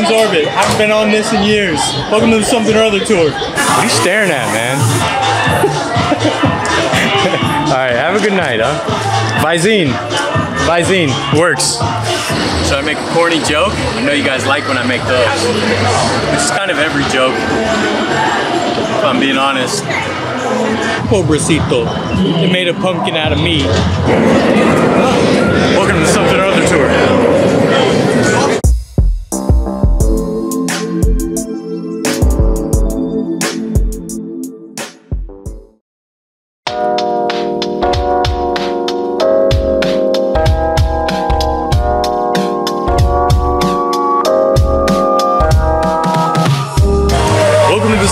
Queen's Orbit. Haven't been on this in years. Welcome to the Something or Other tour. What are you staring at, man? Alright, have a good night, huh? Visine. Visine. Works. Should I make a corny joke? I know you guys like when I make those. Which is kind of every joke. If I'm being honest. Pobrecito. They made a pumpkin out of meat. Welcome to the Something or Other tour.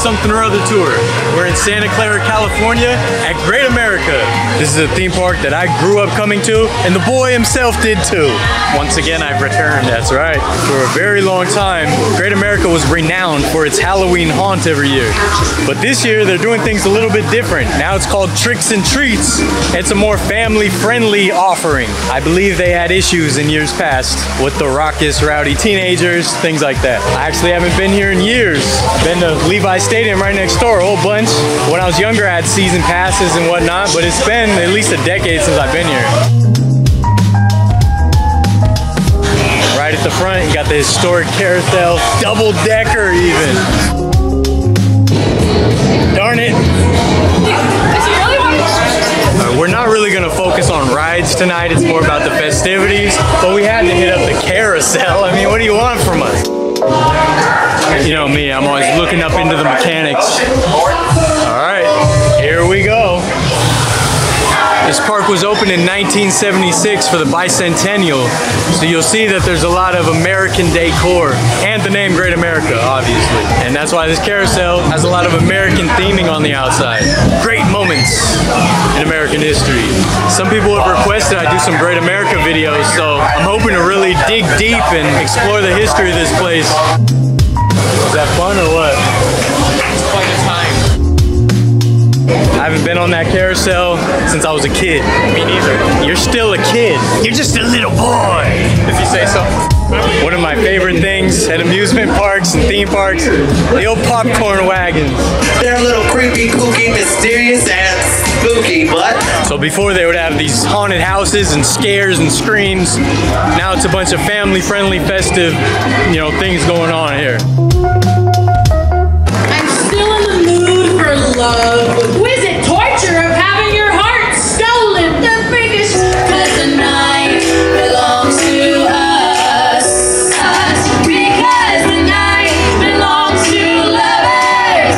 Something or Other tour. We're in Santa Clara, California at Great America. This is a theme park that I grew up coming to, and the boy himself did too. Once again, I've returned, that's right. For a very long time, Great America was renowned for its Halloween haunt every year. But this year, they're doing things a little bit different. Now it's called Tricks and Treats. It's a more family-friendly offering. I believe they had issues in years past with the raucous, rowdy teenagers, things like that. I actually haven't been here in years. Been to Levi's Stadium right next door, a whole bunch. When I was younger, I had season passes and whatnot, but it's been at least a decade since I've been here. Right at the front, you got the historic carousel, double-decker even. Darn it. We're not really gonna focus on rides tonight, it's more about the festivities, but we had to hit up the carousel. I mean, what do you want from us? You know me, I'm always looking up into the mechanics. All right, here we go. This park was opened in 1976 for the bicentennial, so you'll see that there's a lot of American decor and the name Great America, obviously. And that's why this carousel has a lot of American theming on the outside. Great moments in American history. Some people have requested I do some Great America videos, so I'm hoping to really dig deep and explore the history of this place. Is that fun or what? It's quite a time. I haven't been on that carousel since I was a kid. Me neither. You're still a kid. You're just a little boy, if you say so. One of my favorite things at amusement parks and theme parks, the old popcorn wagons. They're a little creepy, kooky, mysterious, and spooky, but... So before they would have these haunted houses and scares and screams, now it's a bunch of family-friendly, festive, you know, things going on here. I'm still in the mood for love. Who is it? Torture of having your heart stolen. The biggest, 'cause the night belongs to us. Because the night belongs to lovers.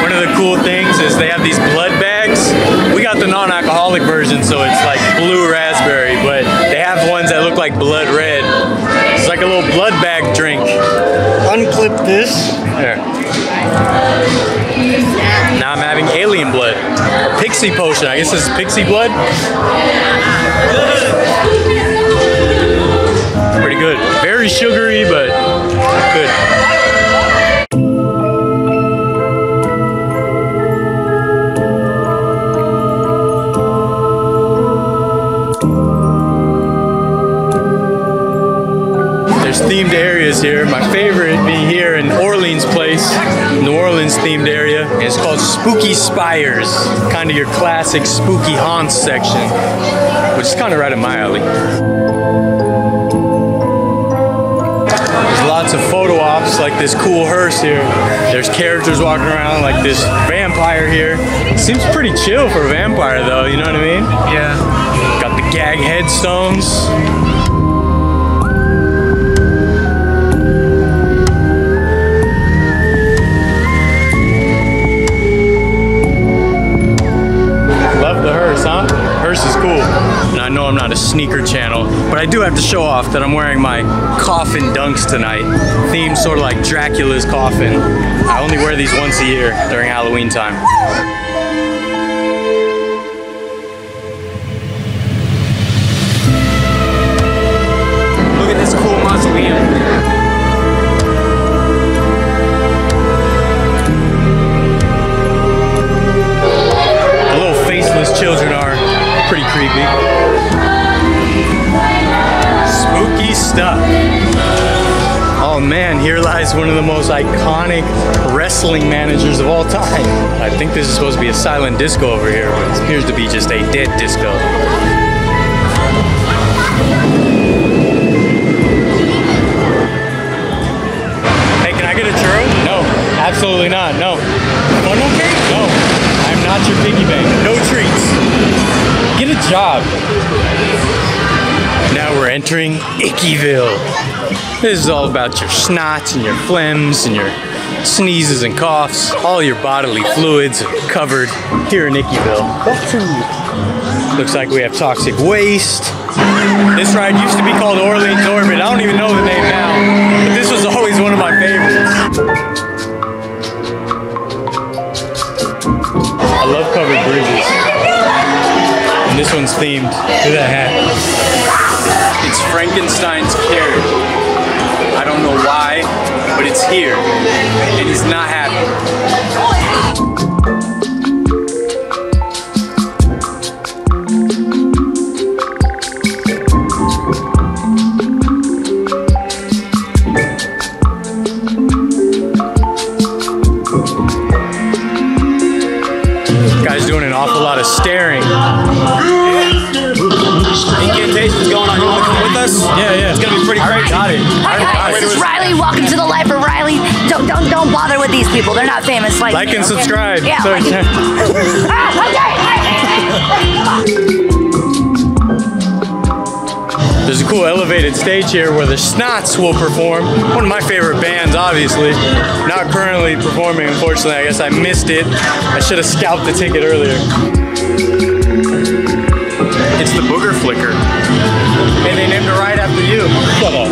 One of the cool things is they have these blood bags. We got the non-alcoholic version, so it's like blue raspberry, but they have ones that look like blood red. It's like a little blood bag drink. Unclip this. There. Now I'm having alien blood. Or pixie potion. I guess this is pixie blood. Pretty good. Very sugary, but good. Themed areas here. My favorite being here in Orleans Place, New Orleans themed area. And it's called Spooky Spires. Kind of your classic spooky haunts section, which is kind of right up my alley. There's lots of photo ops like this cool hearse here. There's characters walking around like this vampire here. Seems pretty chill for a vampire though, you know what I mean? Yeah. Got the gag headstones. Hearse is cool. And I know I'm not a sneaker channel, but I do have to show off that I'm wearing my coffin dunks tonight. Themed sort of like Dracula's coffin. I only wear these once a year during Halloween time. Look at this cool mausoleum. The little faceless children are pretty creepy. He's one of the most iconic wrestling managers of all time. I think this is supposed to be a silent disco over here, but it appears to be just a dead disco. Hey, can I get a churro? No, absolutely not, no. Funnel cake? No, I'm not your piggy bank. No treats. Get a job. Now we're entering Ickyville. This is all about your snots and your phlegms and your sneezes and coughs. All your bodily fluids are covered here in Ickyville. Looks like we have toxic waste. This ride used to be called Orleans Orbit. I don't even know the name now, but this was always one of my favorites. I love covered bridges. And this one's themed. Look at that hat. It's Frankenstein's carrot. I don't know why, but it's here. And he's not happy. Guy's doing an awful lot of staring. Incantations going on. You want to come with us? Yeah. It's gonna be pretty crazy. Got it. Hi, this is Riley. Welcome to the life of Riley. Don't bother with these people. They're not famous like Like me, and okay? subscribe. Yeah. Sorry. There's a cool elevated stage here where the Snots will perform. One of my favorite bands, obviously. Not currently performing, unfortunately. I guess I missed it. I should have scalped the ticket earlier. It's the Booger Flicker. Hey, they named it right after you. Shut up.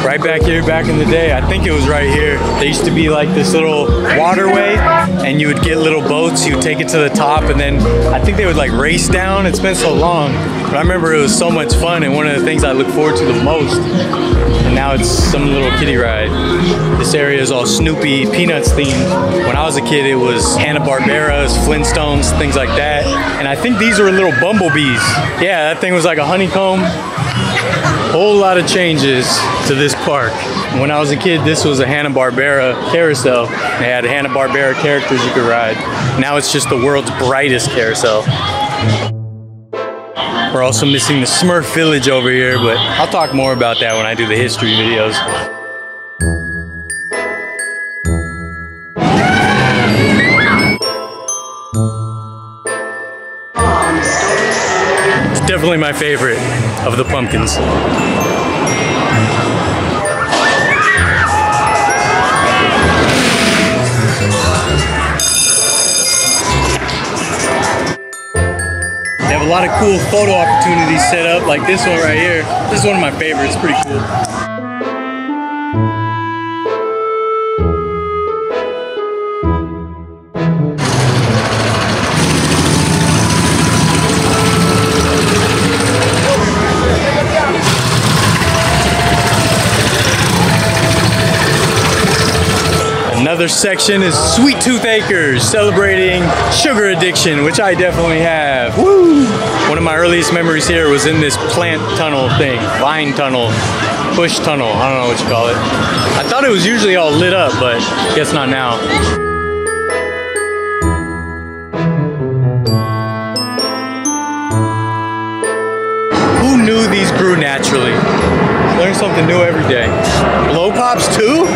Right back here, back in the day, I think it was right here. There used to be like this little waterway, and you would get little boats, you would take it to the top, and then I think they would like race down. It's been so long, but I remember it was so much fun, and one of the things I look forward to the most. And now it's some little kiddie ride. This area is all Snoopy, Peanuts themed. When I was a kid, it was Hanna-Barbera's, Flintstones, things like that. And I think these were little bumblebees. Yeah, that thing was like a honeycomb. Whole lot of changes to this park. When I was a kid, this was a Hanna-Barbera carousel. They had Hanna-Barbera characters you could ride. Now it's just the world's brightest carousel. We're also missing the Smurf Village over here, but I'll talk more about that when I do the history videos. It's definitely my favorite of the pumpkins. They have a lot of cool photo opportunities set up, like this one right here. This is one of my favorites, pretty cool. Another section is Sweet Tooth Acres, celebrating sugar addiction, which I definitely have. Woo! One of my earliest memories here was in this plant tunnel thing, vine tunnel, bush tunnel, I don't know what you call it. I thought it was usually all lit up, but guess not now. Who knew these grew naturally? Learn something new every day. Blow pops too?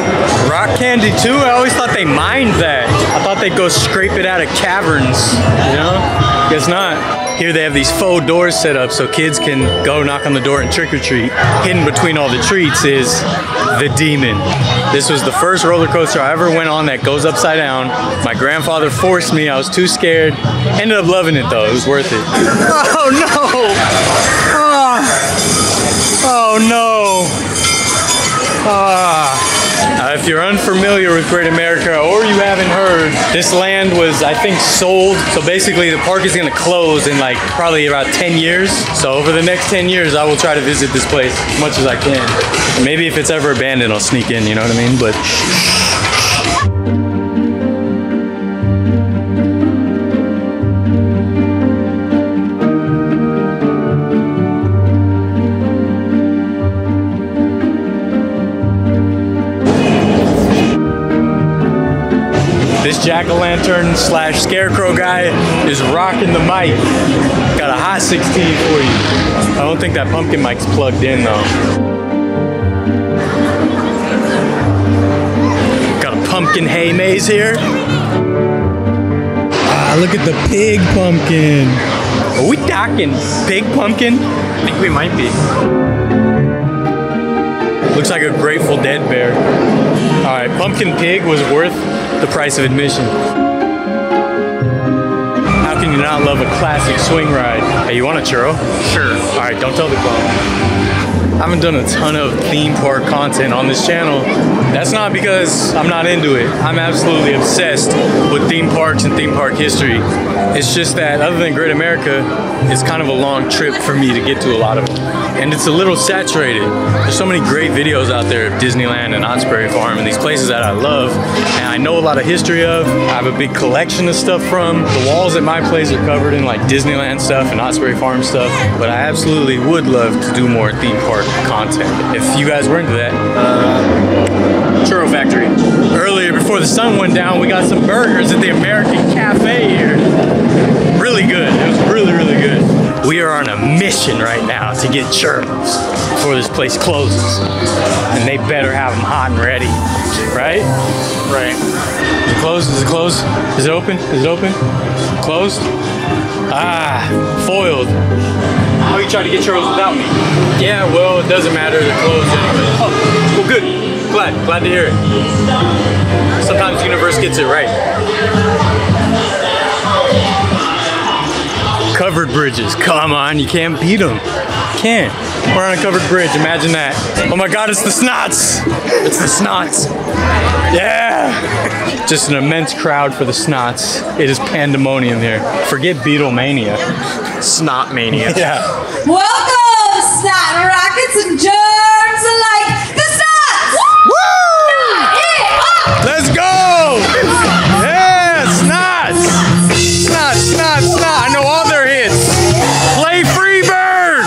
Rock candy too? I always thought they mined that. I thought they'd go scrape it out of caverns, you know? Guess not. Here they have these faux doors set up so kids can go knock on the door and trick or treat. Hidden between all the treats is the Demon. This was the first roller coaster I ever went on that goes upside down. My grandfather forced me, I was too scared. Ended up loving it though, it was worth it. Oh no! Oh no! If you're unfamiliar with Great America or you haven't heard, this land was, I think, sold. So basically the park is gonna close in like probably about 10 years. So over the next 10 years, I will try to visit this place as much as I can. Maybe if it's ever abandoned, I'll sneak in, you know what I mean? But jack-o'-lantern slash scarecrow guy is rocking the mic. Got a hot 16 for you. I don't think that pumpkin mic's plugged in though. Got a pumpkin hay maze here. Ah, look at the pig pumpkin. Are we talking pig pumpkin? I think we might be. Looks like a Grateful Dead bear. All right, pumpkin pig was worth the price of admission. How can you not love a classic swing ride? Hey, you want a churro? Sure. All right, don't tell the clown. I haven't done a ton of theme park content on this channel. That's not because I'm not into it. I'm absolutely obsessed with theme parks and theme park history. It's just that other than Great America, it's kind of a long trip for me to get to a lot of them. And it's a little saturated. There's so many great videos out there of Disneyland and Knott's Berry Farm and these places that I love and I know a lot of history of. I have a big collection of stuff from. The walls at my place are covered in like Disneyland stuff and Knott's Berry Farm stuff, but I absolutely would love to do more theme park content. If you guys were into that, Churro Factory. Earlier, before the sun went down, we got some burgers at the American Cafe here. Really good. It was really, really good. We are on a mission right now to get churros before this place closes. And they better have them hot and ready. Right? Right. Is it closed? Is it closed? Is it open? Is it open? Closed? Ah, foiled. Oh, you tried to get churros without me? Yeah, well, it doesn't matter. They're closed anyway. Oh, well, good. Glad to hear it. Sometimes the universe gets it right. Covered bridges, come on, you can't beat them. Can't. We're on a covered bridge, imagine that. Oh my God, it's the Snots. It's the Snots. Yeah. Just an immense crowd for the Snots. It is pandemonium here. Forget Beatlemania. Snot Mania. Yeah. Welcome, Snot Rockets and germs alike. The Snots! Woo! Let's go! Yeah, Snots! Snot. I know all their hits. Play Freebird!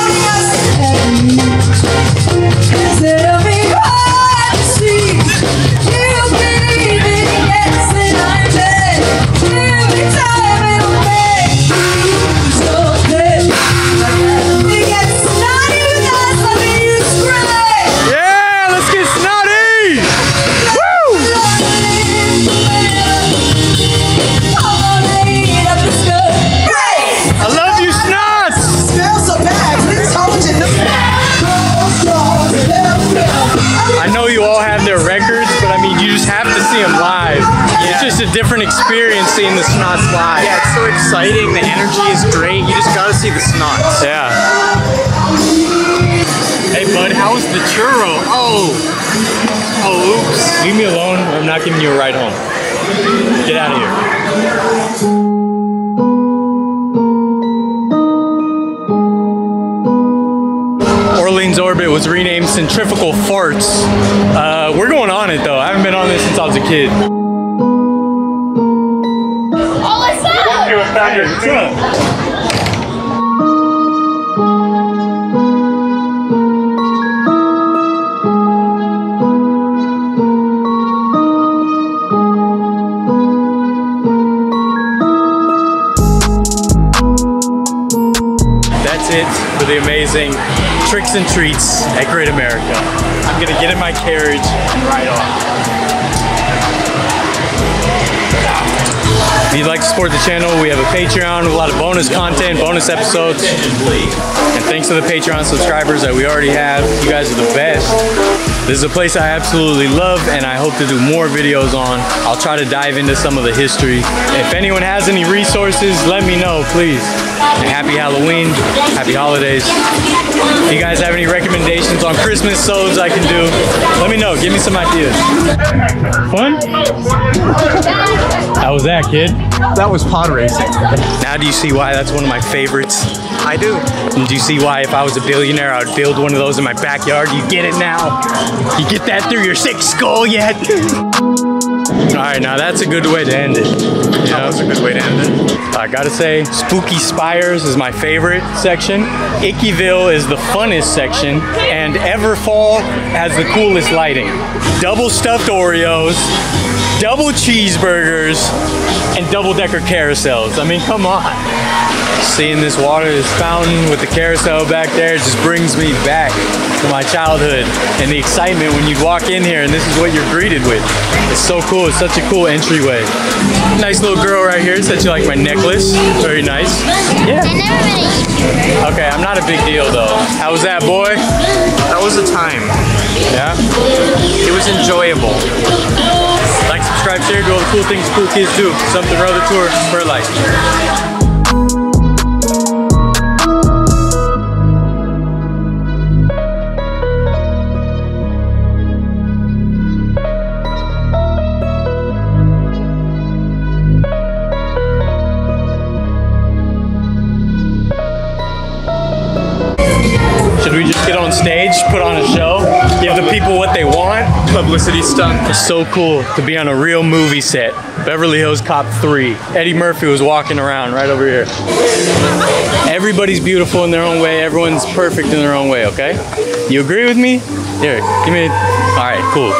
Tell me what to see. You believe in yes and I'm dead. Every time it'll make you so dead. We get snotty with us, let me use spray. Yeah, let's get snotty! Woo! I love you, Snots! Smells so bad. Please hold your I know you all have their records, but I mean, you just have to see them live. It's just a different experience seeing the Snots live. Yeah, it's so exciting. The energy is great. You just gotta see the Snots. Yeah. Hey, bud, how's the churro? Oh, oops. Leave me alone. I'm not giving you a ride home. Get out of here. Orleans Orbit was renamed Centrifugal Farts. We're going on it though. I haven't been on this since I was a kid. Oh, what's up? That's it for the amazing tricks and treats at Great America. I'm gonna get in my carriage and ride off. If you'd like to support the channel, we have a Patreon with a lot of bonus content, bonus episodes. And thanks to the Patreon subscribers that we already have. You guys are the best. This is a place I absolutely love and I hope to do more videos on. I'll try to dive into some of the history. If anyone has any resources, let me know, please. And happy Halloween, happy holidays. If you guys have any recommendations on Christmas sods I can do, let me know, give me some ideas. Fun? How was that, kid? That was pod racing. Now do you see why that's one of my favorites? I do. And do you see why if I was a billionaire, I would build one of those in my backyard? You get it now? You get that through your sick skull yet? All right, now that's a good way to end it. That was a good way to end it. I gotta say, Spooky Spires is my favorite section. Ickyville is the funnest section, and Everfall has the coolest lighting. Double stuffed Oreos, double cheeseburgers, and double-decker carousels. I mean, come on. Seeing this water, this fountain with the carousel back there just brings me back to my childhood and the excitement when you walk in here and this is what you're greeted with. It's so cool. It's such a cool entryway. Nice little girl right here said you like my necklace. Very nice. Yeah. I never met you. Okay, I'm not a big deal though. How was that, boy? That was a time. Yeah. It was enjoyable. Like, subscribe, share, do all the cool things cool kids do. Something or other tour for life. Should we just get on stage, put on a show, give the people what they want? Publicity stunt. It's so cool to be on a real movie set. Beverly Hills Cop 3. Eddie Murphy was walking around right over here. Everybody's beautiful in their own way. Everyone's perfect in their own way, okay? You agree with me? Here, give me, all right, cool.